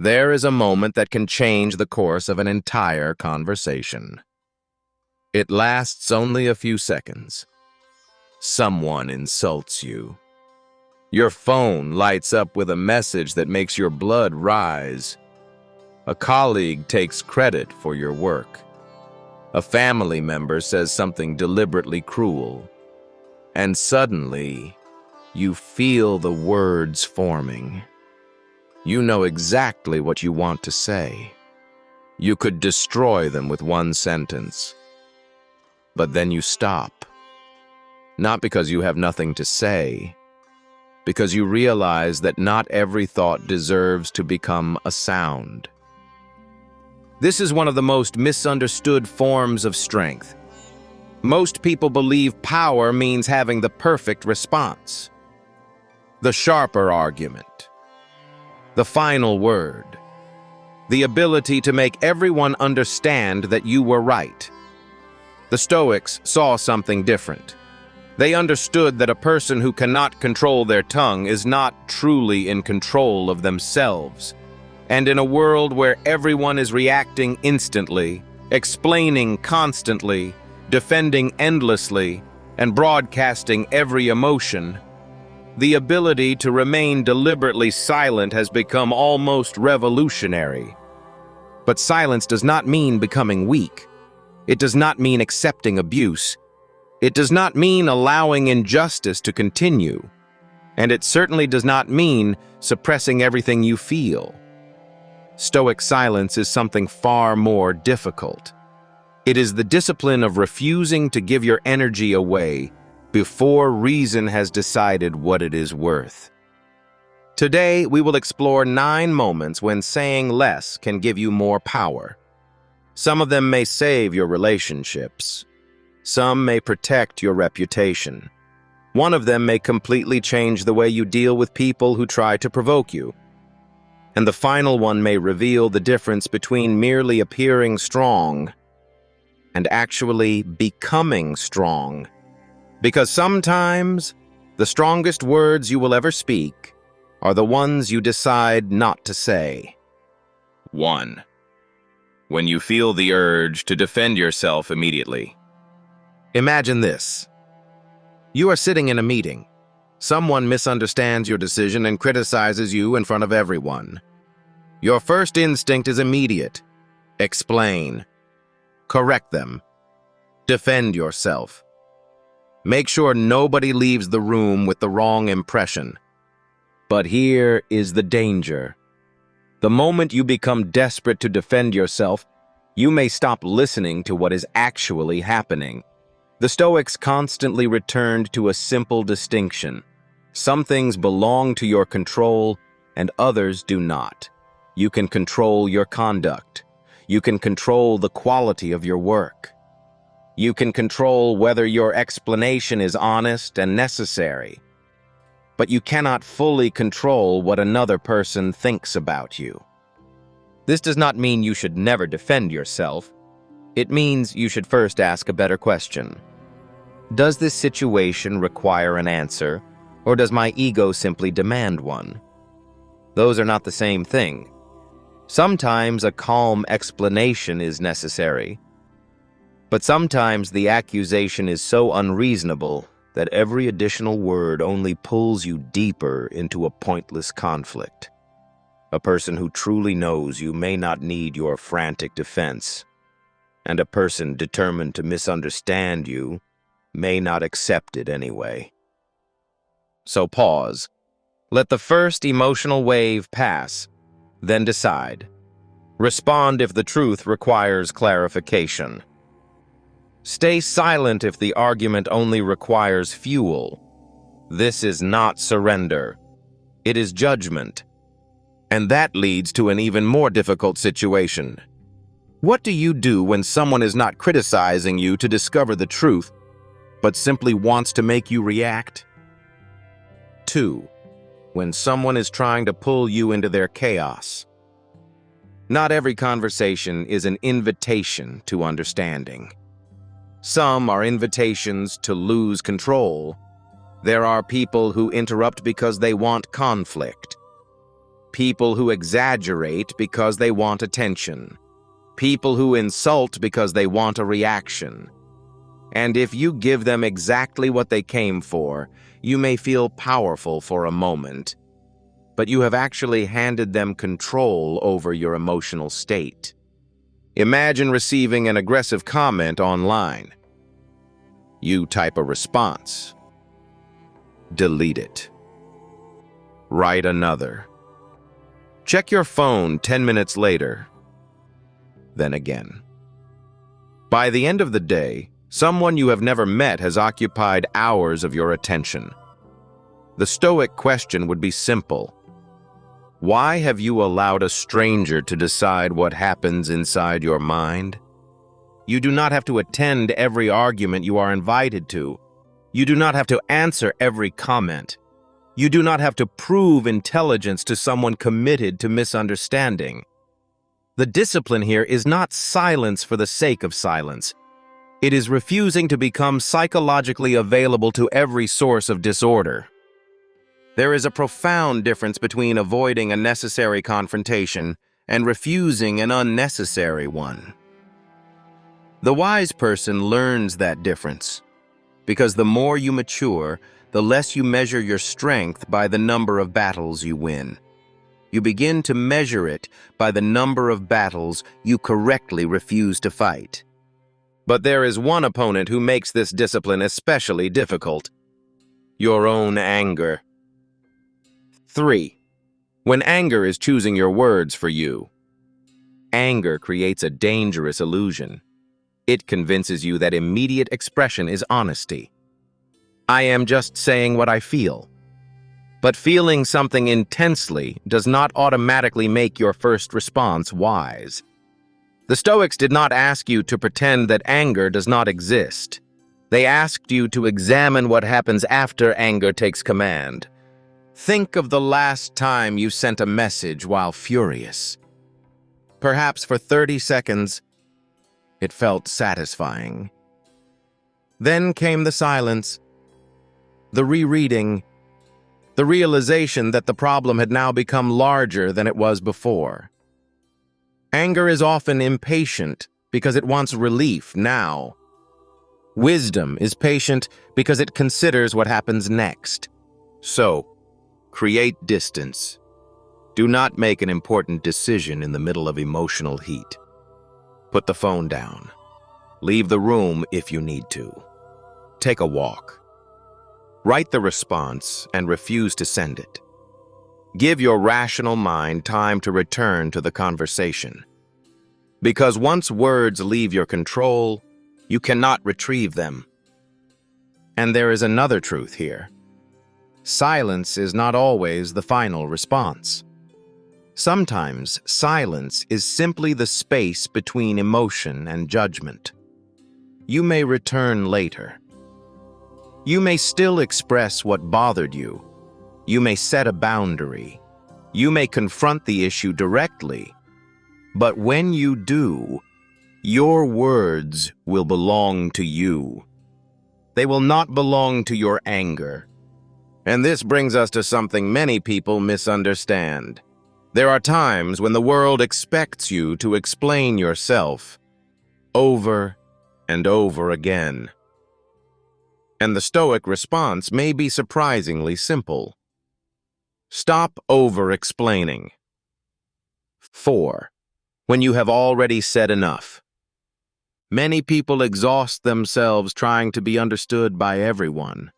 There is a moment that can change the course of an entire conversation. It lasts only a few seconds. Someone insults you. Your phone lights up with a message that makes your blood rise. A colleague takes credit for your work. A family member says something deliberately cruel. And suddenly, you feel the words forming. You know exactly what you want to say. You could destroy them with one sentence. But then you stop. Not because you have nothing to say, because you realize that not every thought deserves to become a sound. This is one of the most misunderstood forms of strength. Most people believe power means having the perfect response. The sharper argument. The final word. The ability to make everyone understand that you were right. The Stoics saw something different. They understood that a person who cannot control their tongue is not truly in control of themselves. And in a world where everyone is reacting instantly, explaining constantly, defending endlessly, and broadcasting every emotion, the ability to remain deliberately silent has become almost revolutionary. But silence does not mean becoming weak. It does not mean accepting abuse. It does not mean allowing injustice to continue. And it certainly does not mean suppressing everything you feel. Stoic silence is something far more difficult. It is the discipline of refusing to give your energy away before reason has decided what it is worth. Today, we will explore 9 moments when saying less can give you more power. Some of them may save your relationships. Some may protect your reputation. One of them may completely change the way you deal with people who try to provoke you. And the final one may reveal the difference between merely appearing strong and actually becoming strong. Because sometimes, the strongest words you will ever speak are the ones you decide not to say. 1. When you feel the urge to defend yourself immediately. Imagine this. You are sitting in a meeting. Someone misunderstands your decision and criticizes you in front of everyone. Your first instinct is immediate. Explain. Correct them. Defend yourself. Make sure nobody leaves the room with the wrong impression. But here is the danger. The moment you become desperate to defend yourself, you may stop listening to what is actually happening. The Stoics constantly returned to a simple distinction. Some things belong to your control, and others do not. You can control your conduct. You can control the quality of your work. You can control whether your explanation is honest and necessary. But you cannot fully control what another person thinks about you. This does not mean you should never defend yourself. It means you should first ask a better question. Does this situation require an answer, or does my ego simply demand one? Those are not the same thing. Sometimes a calm explanation is necessary, but sometimes the accusation is so unreasonable that every additional word only pulls you deeper into a pointless conflict. A person who truly knows you may not need your frantic defense, and a person determined to misunderstand you may not accept it anyway. So pause. Let the first emotional wave pass, then decide. Respond if the truth requires clarification. Stay silent if the argument only requires fuel. This is not surrender. It is judgment. And that leads to an even more difficult situation. What do you do when someone is not criticizing you to discover the truth, but simply wants to make you react? 2. When someone is trying to pull you into their chaos. Not every conversation is an invitation to understanding. Some are invitations to lose control. There are people who interrupt because they want conflict. people who exaggerate because they want attention, people who insult because they want a reaction. And if you give them exactly what they came for, you may feel powerful for a moment, but you have actually handed them control over your emotional state. Imagine receiving an aggressive comment online. You type a response. Delete it. Write another. Check your phone 10 minutes later. Then again. By the end of the day, someone you have never met has occupied hours of your attention. The Stoic question would be simple. Why have you allowed a stranger to decide what happens inside your mind? You do not have to attend every argument you are invited to. You do not have to answer every comment. You do not have to prove intelligence to someone committed to misunderstanding. The discipline here is not silence for the sake of silence. It is refusing to become psychologically available to every source of disorder. There is a profound difference between avoiding a necessary confrontation and refusing an unnecessary one. The wise person learns that difference, because the more you mature, the less you measure your strength by the number of battles you win. You begin to measure it by the number of battles you correctly refuse to fight. But there is one opponent who makes this discipline especially difficult: your own anger. 3. When anger is choosing your words for you. Anger creates a dangerous illusion. It convinces you that immediate expression is honesty. I am just saying what I feel. But feeling something intensely does not automatically make your first response wise. The Stoics did not ask you to pretend that anger does not exist. They asked you to examine what happens after anger takes command. Think of the last time you sent a message while furious. Perhaps for 30 seconds, it felt satisfying. Then came the silence, the rereading, the realization that the problem had now become larger than it was before. Anger is often impatient because it wants relief now. Wisdom is patient because it considers what happens next. So, create distance. Do not make an important decision in the middle of emotional heat. Put the phone down. Leave the room if you need to. Take a walk. Write the response and refuse to send it. Give your rational mind time to return to the conversation. Because once words leave your control, you cannot retrieve them. And there is another truth here. Silence is not always the final response. Sometimes silence is simply the space between emotion and judgment. You may return later. You may still express what bothered you. You may set a boundary. You may confront the issue directly. But when you do, your words will belong to you. They will not belong to your anger. And this brings us to something many people misunderstand. There are times when the world expects you to explain yourself over and over again. And the Stoic response may be surprisingly simple. Stop over-explaining. 4. When you have already said enough. Many people exhaust themselves trying to be understood by everyone.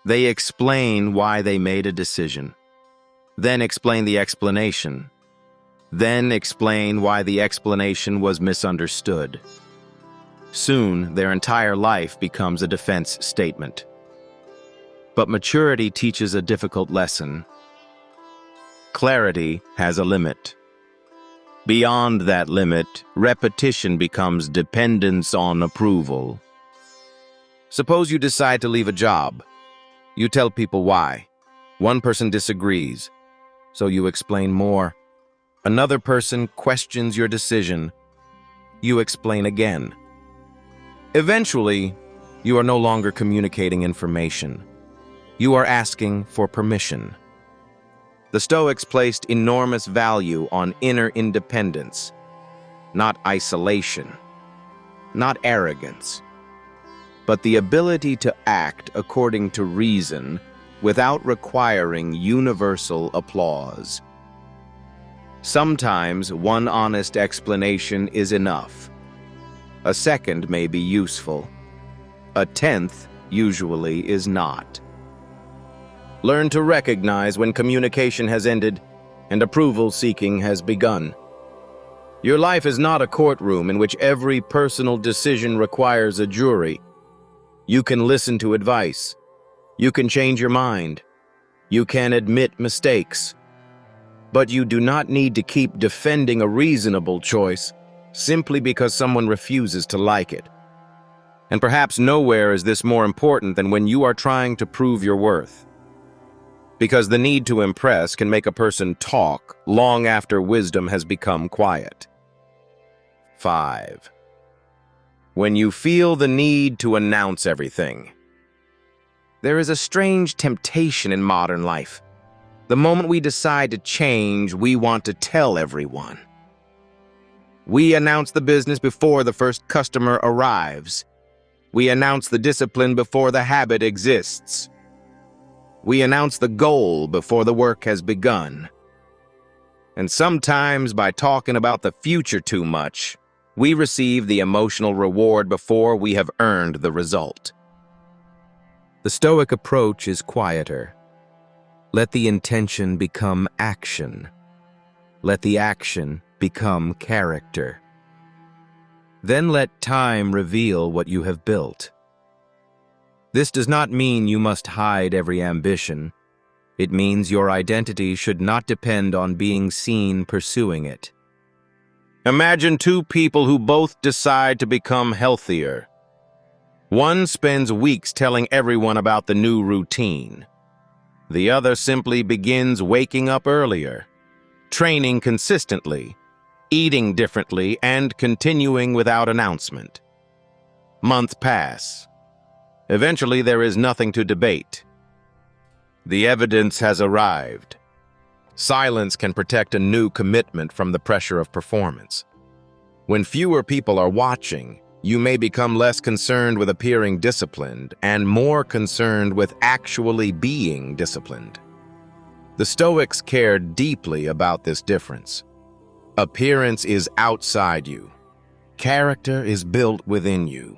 They explain why they made a decision, then explain the explanation, then explain why the explanation was misunderstood. Soon, their entire life becomes a defense statement. But maturity teaches a difficult lesson. Clarity has a limit. Beyond that limit, repetition becomes dependence on approval. Suppose you decide to leave a job. You tell people why. One person disagrees, so you explain more. Another person questions your decision. You explain again. Eventually, you are no longer communicating information. You are asking for permission. The Stoics placed enormous value on inner independence, not isolation, not arrogance, but the ability to act according to reason without requiring universal applause. Sometimes one honest explanation is enough. A second may be useful. A 10th usually is not. Learn to recognize when communication has ended and approval seeking has begun. Your life is not a courtroom in which every personal decision requires a jury. You can listen to advice. You can change your mind. You can admit mistakes. But you do not need to keep defending a reasonable choice simply because someone refuses to like it. And perhaps nowhere is this more important than when you are trying to prove your worth. Because the need to impress can make a person talk long after wisdom has become quiet. 5. When you feel the need to announce everything. There is a strange temptation in modern life. The moment we decide to change, we want to tell everyone. We announce the business before the first customer arrives. We announce the discipline before the habit exists. We announce the goal before the work has begun. And sometimes, by talking about the future too much, we receive the emotional reward before we have earned the result. The Stoic approach is quieter. Let the intention become action. Let the action become character. Then let time reveal what you have built. This does not mean you must hide every ambition. It means your identity should not depend on being seen pursuing it. Imagine two people who both decide to become healthier. One spends weeks telling everyone about the new routine. The other simply begins waking up earlier, training consistently, eating differently, and continuing without announcement. Months pass. Eventually, there is nothing to debate. The evidence has arrived. Silence can protect a new commitment from the pressure of performance. When fewer people are watching, you may become less concerned with appearing disciplined and more concerned with actually being disciplined. The Stoics cared deeply about this difference. Appearance is outside you. Character is built within you.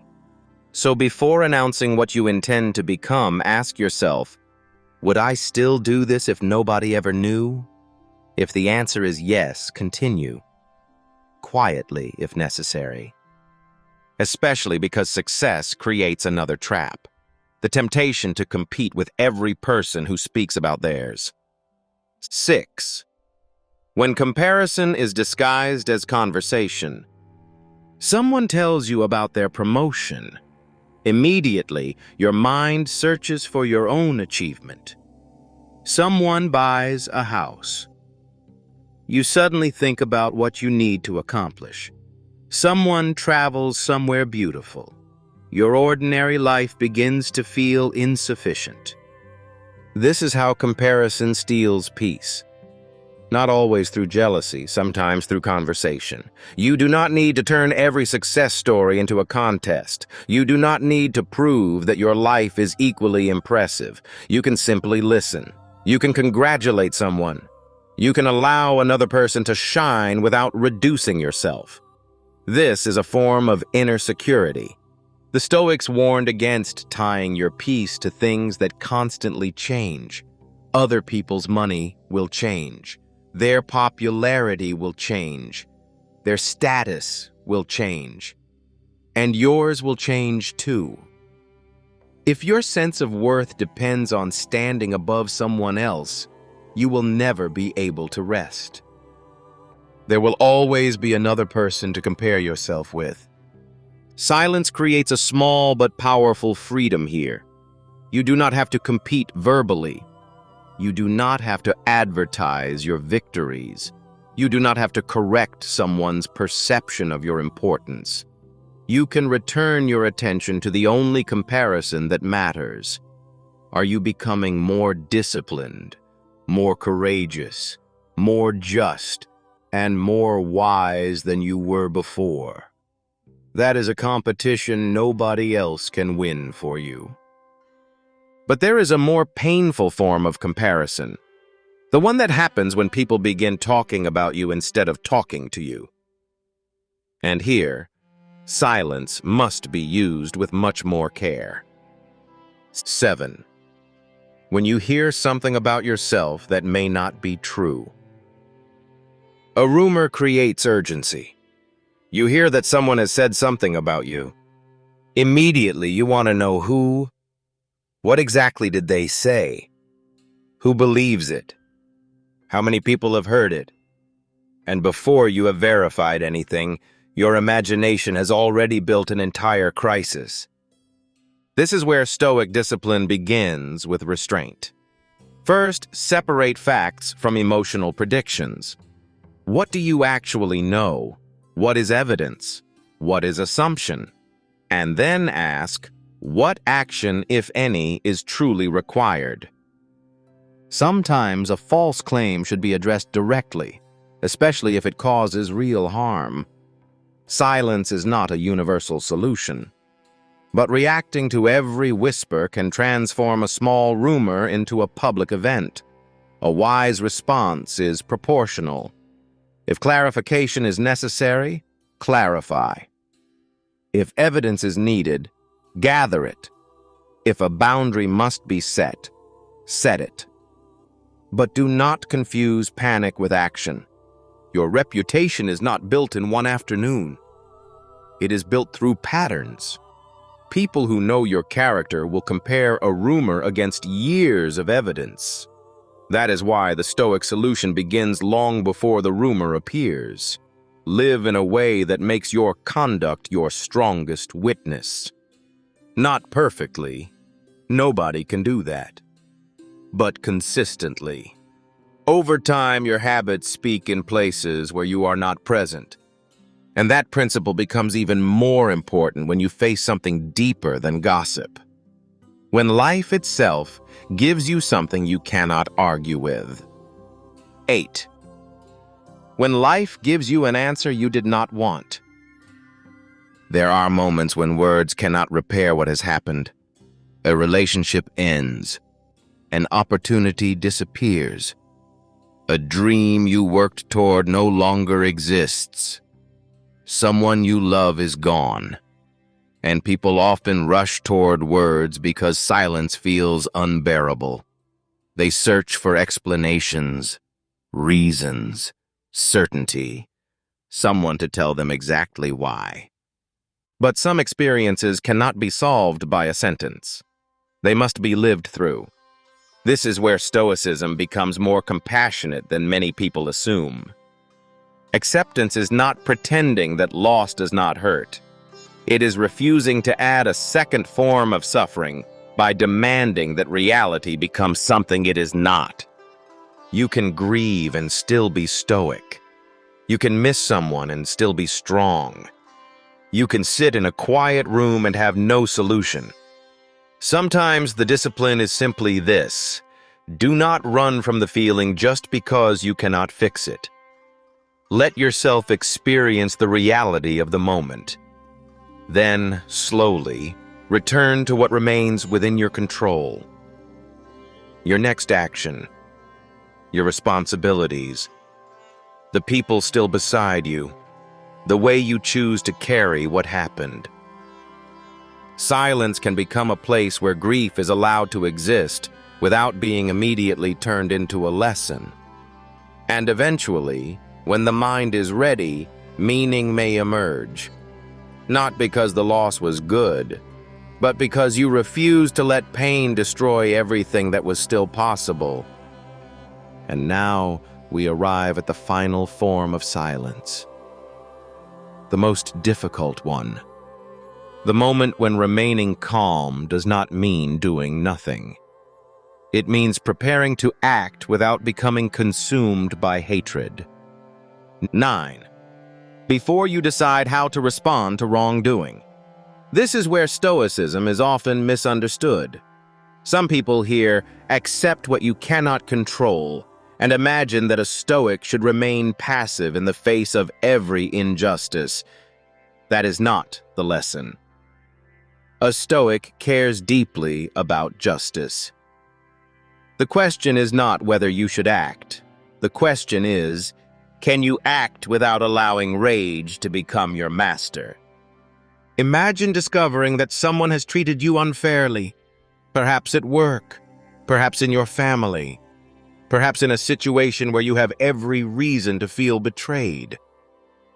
So before announcing what you intend to become, ask yourself, would I still do this if nobody ever knew? If the answer is yes, continue. Quietly, if necessary. Especially because success creates another trap. The temptation to compete with every person who speaks about theirs. 6. When comparison is disguised as conversation. Someone tells you about their promotion. Immediately, your mind searches for your own achievement. Someone buys a house. You suddenly think about what you need to accomplish. Someone travels somewhere beautiful. Your ordinary life begins to feel insufficient. This is how comparison steals peace. Not always through jealousy, sometimes through conversation. You do not need to turn every success story into a contest. You do not need to prove that your life is equally impressive. You can simply listen. You can congratulate someone. You can allow another person to shine without reducing yourself. This is a form of inner security. The Stoics warned against tying your peace to things that constantly change. Other people's money will change. Their popularity will change. Their status will change. And yours will change too. If your sense of worth depends on standing above someone else, you will never be able to rest. There will always be another person to compare yourself with. Silence creates a small but powerful freedom here. You do not have to compete verbally. You do not have to advertise your victories. You do not have to correct someone's perception of your importance. You can return your attention to the only comparison that matters. Are you becoming more disciplined, more courageous, more just, and more wise than you were before. That is a competition nobody else can win for you. But there is a more painful form of comparison, the one that happens when people begin talking about you instead of talking to you. And here, silence must be used with much more care. 7. When you hear something about yourself that may not be true. A rumor creates urgency. You hear that someone has said something about you. Immediately, you want to know who. What exactly did they say? Who believes it? How many people have heard it? And before you have verified anything, your imagination has already built an entire crisis. This is where Stoic discipline begins with restraint. First, separate facts from emotional predictions. What do you actually know? What is evidence? What is assumption? And then ask, what action, if any, is truly required? Sometimes a false claim should be addressed directly, especially if it causes real harm. Silence is not a universal solution, but reacting to every whisper can transform a small rumor into a public event. A wise response is proportional. If clarification is necessary, clarify. If evidence is needed, gather it. If a boundary must be set, set it. But do not confuse panic with action. Your reputation is not built in one afternoon. It is built through patterns. People who know your character will compare a rumor against years of evidence. That is why the Stoic solution begins long before the rumor appears. Live in a way that makes your conduct your strongest witness. Not perfectly. Nobody can do that. But consistently. Over time, your habits speak in places where you are not present. And that principle becomes even more important when you face something deeper than gossip. When life itself gives you something you cannot argue with. 8. When life gives you an answer you did not want. There are moments when words cannot repair what has happened. A relationship ends. An opportunity disappears. A dream you worked toward no longer exists. Someone you love is gone. And people often rush toward words because silence feels unbearable. They search for explanations, reasons, certainty, someone to tell them exactly why. But some experiences cannot be solved by a sentence. They must be lived through. This is where Stoicism becomes more compassionate than many people assume. Acceptance is not pretending that loss does not hurt. It is refusing to add a second form of suffering by demanding that reality becomes something it is not. You can grieve and still be stoic. You can miss someone and still be strong. You can sit in a quiet room and have no solution. Sometimes the discipline is simply this: do not run from the feeling just because you cannot fix it. Let yourself experience the reality of the moment. Then, slowly, return to what remains within your control. Your next action, your responsibilities, the people still beside you, the way you choose to carry what happened. Silence can become a place where grief is allowed to exist without being immediately turned into a lesson. And eventually, when the mind is ready, meaning may emerge. Not because the loss was good, but because you refused to let pain destroy everything that was still possible. And now we arrive at the final form of silence. The most difficult one. The moment when remaining calm does not mean doing nothing. It means preparing to act without becoming consumed by hatred. 9. Before you decide how to respond to wrongdoing. This is where Stoicism is often misunderstood. Some people here accept what you cannot control and imagine that a Stoic should remain passive in the face of every injustice. That is not the lesson. A Stoic cares deeply about justice. The question is not whether you should act. The question is, can you act without allowing rage to become your master? Imagine discovering that someone has treated you unfairly, perhaps at work, perhaps in your family, perhaps in a situation where you have every reason to feel betrayed.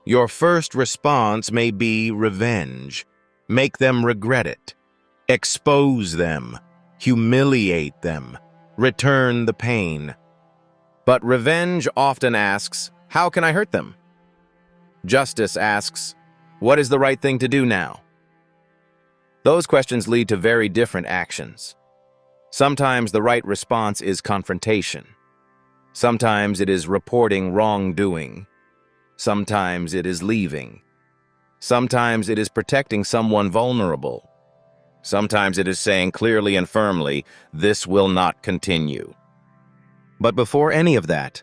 Your first response may be revenge. Make them regret it. Expose them. Humiliate them. Return the pain. But revenge often asks, how can I hurt them? Justice asks, what is the right thing to do now? Those questions lead to very different actions. Sometimes the right response is confrontation. Sometimes it is reporting wrongdoing. Sometimes it is leaving. Sometimes it is protecting someone vulnerable. Sometimes it is saying clearly and firmly, this will not continue. But before any of that,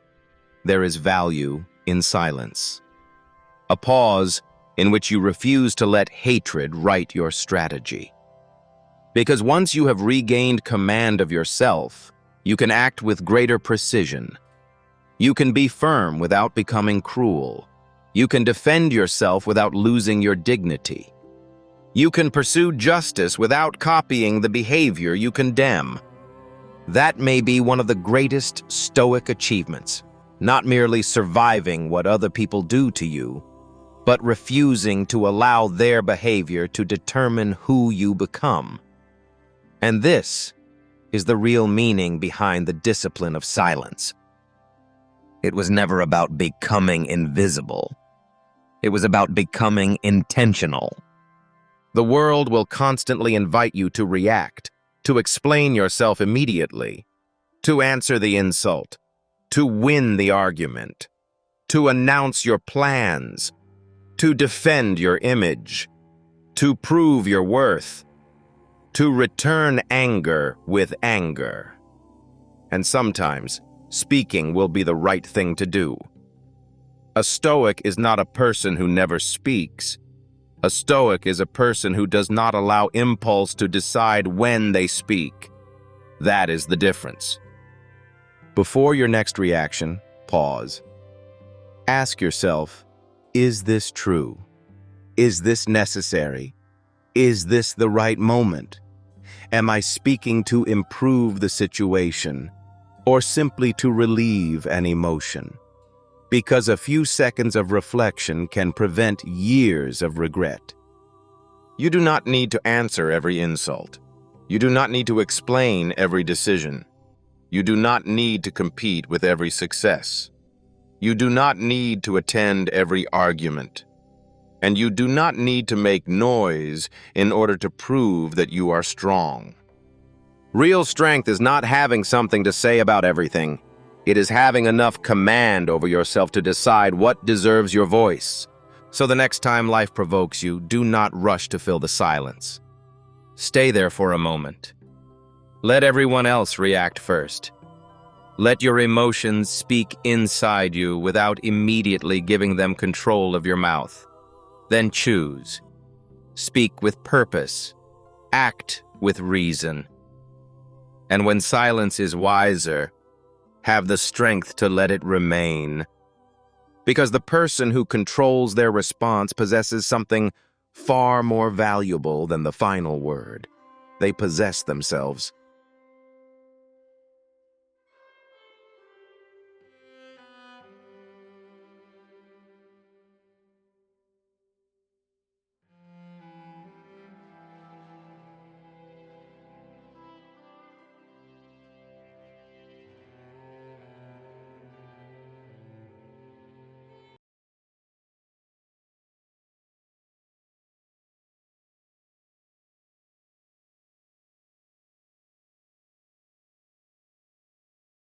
there is value in silence. A pause in which you refuse to let hatred write your strategy. Because once you have regained command of yourself, you can act with greater precision. You can be firm without becoming cruel. You can defend yourself without losing your dignity. You can pursue justice without copying the behavior you condemn. That may be one of the greatest Stoic achievements, not merely surviving what other people do to you, but refusing to allow their behavior to determine who you become. And this is the real meaning behind the discipline of silence. It was never about becoming invisible. It was about becoming intentional. The world will constantly invite you to react, to explain yourself immediately, to answer the insult, to win the argument, to announce your plans, to defend your image, to prove your worth, to return anger with anger. And sometimes, speaking will be the right thing to do. A Stoic is not a person who never speaks. A Stoic is a person who does not allow impulse to decide when they speak. That is the difference. Before your next reaction, pause. Ask yourself, is this true? Is this necessary? Is this the right moment? Am I speaking to improve the situation or simply to relieve an emotion? Because a few seconds of reflection can prevent years of regret. You do not need to answer every insult. You do not need to explain every decision. You do not need to compete with every success. You do not need to attend every argument. And you do not need to make noise in order to prove that you are strong. Real strength is not having something to say about everything. It is having enough command over yourself to decide what deserves your voice. So the next time life provokes you, do not rush to fill the silence. Stay there for a moment. Let everyone else react first. Let your emotions speak inside you without immediately giving them control of your mouth. Then choose. Speak with purpose. Act with reason. And when silence is wiser, have the strength to let it remain. Because the person who controls their response possesses something far more valuable than the final word. They possess themselves.